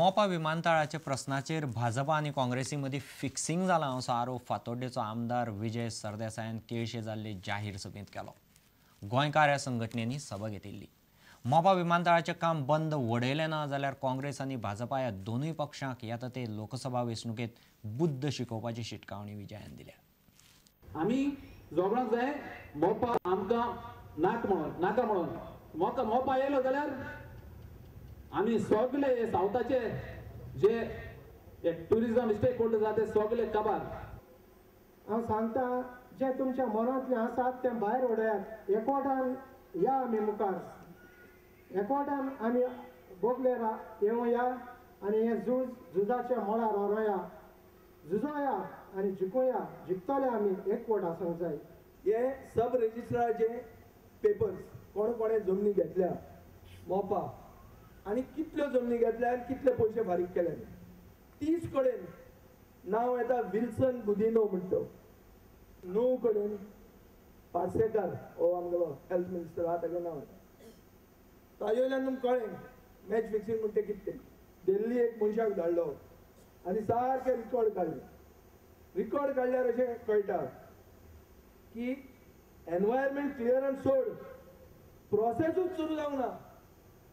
मोपा विमानतळाच्या प्रश्नाचेर भाजपा आणि काँग्रेसीमध्ये फिक्सिंग जाला असो आरोप फातोड्डेचो आमदार विजय सरदेसायान केळशे जाल्ले जाहीर सभेत केलो. गोंयकार ह्या संघटनेनी सभा घेतिल्ली. मोपा विमानतळाचें काम बंद वडयलें ना जाल्यार काँग्रेस आनी भाजपा ह्या दोनूय पक्षांक येता ते लोकसभा वेंचणुकेत बुद्ध शिकोवपाची शिटकावणी विजयान दिल्या. आमी जोगणाक जाय मोपा आमकां नाका म्हणून मोपा येयलो जाल्यार आमी सगळे सावथाचे जे टुरिझम स्टेक होल्डर्स आसा ते सगळे काबार. हांव सांगता जे तुमच्या मनांतले आसात ते भायर उडयात. एकवटान या आमी मुखार, एकवटान आमी बोगले येवया आनी हे झुजाच्या मळार व्हरोया, झुजोया आनी जिखोया. जिखतले आमी एकवट आसूंक जाय. हे सब रेजिस्ट्राराचे पेपर्स कोणे कोणे जमनी घेतल्या मोपा आनी कितल्यो जमनी घेतल्या आनी कितले पयशे फारीक केले 30 कडेन नांव येता विल्सन गुदिनो म्हणटा. 9 कडेन पार्सेकार हो आमगेलो हेल्थ मिनिस्टर आहा ताचें नांव येता. ताजे वयल्यान तुमकां कळ्ळें मॅच फिक्सिंग म्हणटा कितें. दिल्ली एक मनशाक धाडलो आनी सारकें रिकॉर्ड काडल्यार अशें कळटा की एनवायरमेंट क्लियरन्स सोड, प्रोसेसूच सुरू जावंक ना.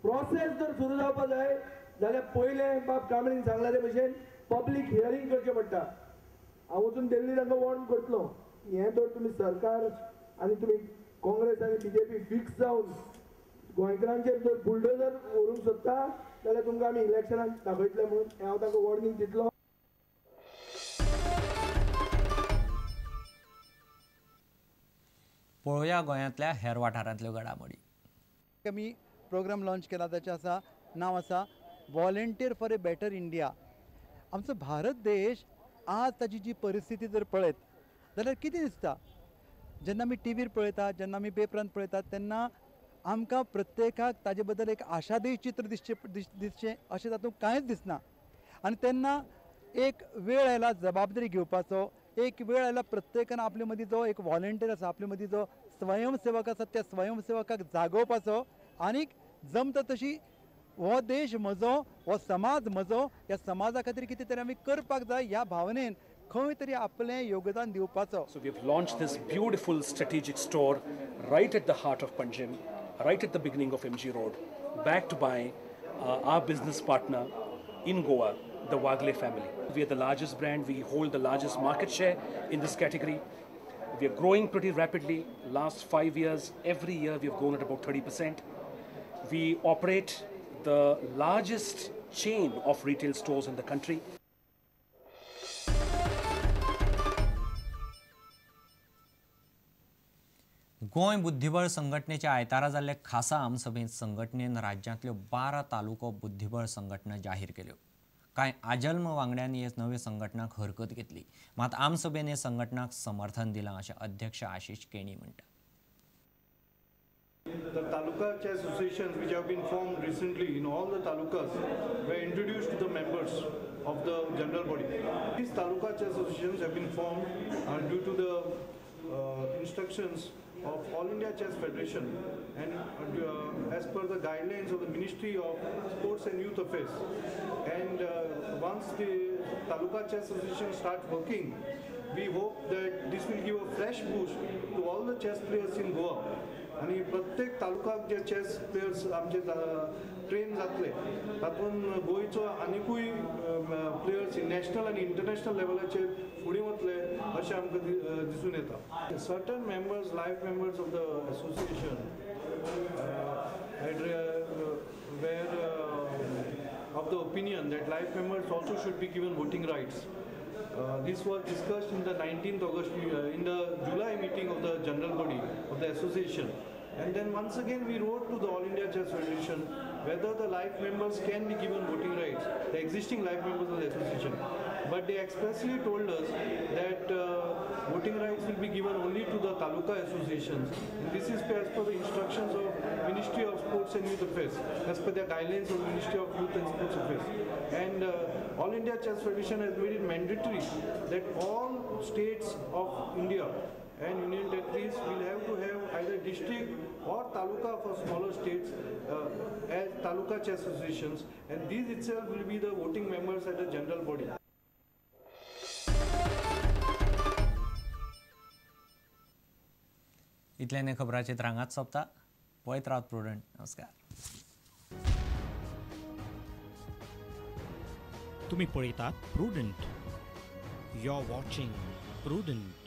प्रोसेस जर सुरू जावपा जाय जाल्यार पयलें बाब कांबळीन सांगला ते भशेन पब्लीक हियरींग करचें पडटा. हांव वचून दिल्ली तांकां वॉर्न करतलो. हें जर तुमी सरकार आनी तुमी काँग्रेस आनी बीजेपी फिक्स जावन गोंयकारांचेर जर बुलडोजर व्हरूंक सोदता जाल्यार तुमकां आमी इलेक्शनाक दाखयतले म्हणून हांव तांकां वॉर्निंग दितलो. पळोवया गोंयांतल्या हेर वाठारांतल्यो घडामोडी. आमी प्रोग्राम लॉन्च केला त्याचं नाव आसा volunteer for a better India. आमचो भारत देश आज ताची जी परिस्थिती जर पळयत जाल्यार कितें दिसता. जेन्ना आमी टीव्हीर पळयतात, जेन्ना आमी पेपरांत पळयतात तेन्ना आमकां प्रत्येकाक ताजे बद्दल एक आशादेय चित्र दिसचें अशें तातूंत कांयच दिसना. आनी तेन्ना एक वेळ आयला जबाबदारी घेवपाचो, एक वेळ आयला प्रत्येकान आपले मदीं जो एक व्हॉलेंटियर आसा, आपले मदीं जो स्वयंसेवक आसा त्या स्वयंसेवकाक जागोवपाचो आनीक जमता तशी हो देश म्हजो, हो समाज म्हजो, ह्या समाजा खातीर कितें तरी आमी करपाक जाय ह्या भावनेन खंय तरी आपलें योगदान दिवपाचो. So we have launched this beautiful strategic store right at the heart of Panjim, right at the beginning of MG Road, backed by our business partner in Goa, the Wagle family. We are the largest brand, we hold the largest market share in this category. We are growing pretty rapidly. Last 5 years, every year we have grown at about 30%. We operate the largest chain of retail stores in the country. Goa बुद्धीबळ संघटनेच्या आयतारा जाल्ले खासा आमसभेत संघटनेन राज्यांतल्यो 12 तालुको बुद्धीबळ संघटना जाहीर केल्यो. कांय आजल्म वांगड्यांनी हे नवे संघटनाक हरकत घेतली. मात आमसभेन हे संघटनाक समर्थन दिलां अशें अध्यक्ष आशिष केणी म्हणटा. The Taluka chess associations which have been formed recently in all the talukas were introduced to the members of the general body. These Taluka chess associations have been formed due to the instructions of All India Chess Federation and as per the guidelines of the Ministry of Sports and Youth Affairs. And once the Taluka Chess Association starts working, we hope that this will give a fresh boost to all the chess players in Goa. आणि प्रत्येक तालुकाक जे chess players आमचे train जातले तातूंत गोंयचो आनिकूय players national आनी international लेवलाचेर फुडें वतले अशें आमकां दिसून येता. Certain members, life members of the association were of the opinion that life members also should be given voting rights. This was discussed in the 19th August, in the July meeting of the general body of the association. And then once again we wrote to the All India Chess Federation whether the life members can be given voting rights, the existing life members of the association. But they expressly told us that voting rights will be given only to the Taluka associations. And this is as per the instructions of Ministry of Sports and Youth Affairs, as per the guidelines of the Ministry of Youth and Sports Affairs. And All India Chess Federation has made it mandatory that all states of India and union territories will have to have either district or taluka for smaller states as taluka chair associations, and these itself will be the voting members at the general body. इतल्याने खबराचे रांगात सोंपता. पळयत रावत Prudent. नमस्कार. तुम्ही पळयतात Prudent. You are watching prudent.